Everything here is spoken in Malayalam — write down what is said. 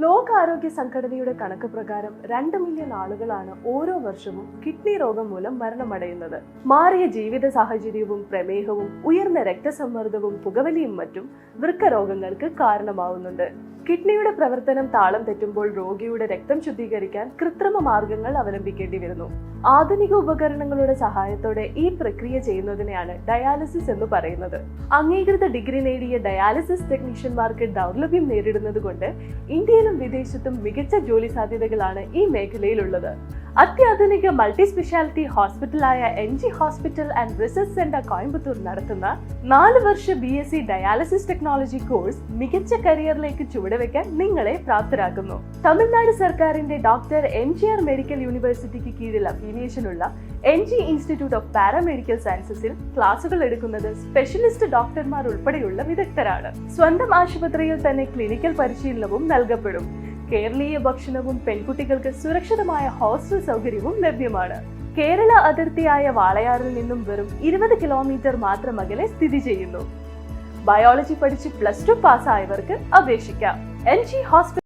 ലോകാരോഗ്യ സംഘടനയുടെ കണക്ക് പ്രകാരം 2 മില്യൺ ആളുകളാണ് ഓരോ വർഷവും കിഡ്നി രോഗം മൂലം മരണമടയുന്നത്. മാറിയ ജീവിത സാഹചര്യവും പ്രമേഹവും ഉയർന്ന രക്തസമ്മർദ്ദവും പുകവലിയും മറ്റും വൃക്ക രോഗങ്ങൾക്ക് കാരണമാവുന്നുണ്ട്. കിഡ്നിയുടെ പ്രവർത്തനം താളം തെറ്റുമ്പോൾ രോഗിയുടെ രക്തം ശുദ്ധീകരിക്കാൻ കൃത്രിമ മാർഗങ്ങൾ അവലംബിക്കേണ്ടി വരുന്നു. ആധുനിക ഉപകരണങ്ങളുടെ സഹായത്തോടെ ഈ പ്രക്രിയ ചെയ്യുന്നതിനെയാണ് ഡയാലിസിസ് എന്ന് പറയുന്നത്. അംഗീകൃത ഡിഗ്രി നേടിയ ഡയാലിസിസ് ടെക്നീഷ്യന്മാർക്ക് ദൗർലഭ്യം നേരിടുന്നത് കൊണ്ട് ഇന്ത്യയിലും വിദേശത്തും മികച്ച ജോലി സാധ്യതകളാണ് ഈ മേഖലയിലുള്ളത്. അത്യാധുനിക മൾട്ടി സ്പെഷ്യാലിറ്റി ഹോസ്പിറ്റലായ NG hospital and research centre Coimbatore നടത്തുന്ന 4 വർഷ BSc ഡയാലിസിസ് ടെക്നോളജി കോഴ്സ് മികച്ച കരിയറിലേക്ക് ചുവടുവെക്കാൻ നിങ്ങളെ പ്രാപ്തരാക്കുന്നു. തമിഴ്നാട് സർക്കാരിന്റെ ഡോക്ടർ MGR മെഡിക്കൽ യൂണിവേഴ്സിറ്റിക്ക് കീഴിൽ അഫിലിയേഷനുള്ള NG ഇൻസ്റ്റിറ്റ്യൂട്ട് ഓഫ് പാരാമെഡിക്കൽ സയൻസസിൽ ക്ലാസുകൾ എടുക്കുന്നത് സ്പെഷ്യലിസ്റ്റ് ഡോക്ടർമാർ ഉൾപ്പെടെയുള്ള വിദഗ്ധരാണ്. സ്വന്തം ആശുപത്രിയിൽ തന്നെ ക്ലിനിക്കൽ പരിശീലനവും നൽകപ്പെടും. കേരളീയ ഭക്ഷണവും പെൺകുട്ടികൾക്ക് സുരക്ഷിതമായ ഹോസ്റ്റൽ സൗകര്യവും ലഭ്യമാണ്. കേരള അതിർത്തിയായ വാളയാറിൽ നിന്നും വെറും 20 കിലോമീറ്റർ മാത്രം അകലെ സ്ഥിതി ചെയ്യുന്നു. ബയോളജി പഠിച്ച് +2 പാസ്സായവർക്ക് അപേക്ഷിക്കാം. NG hospital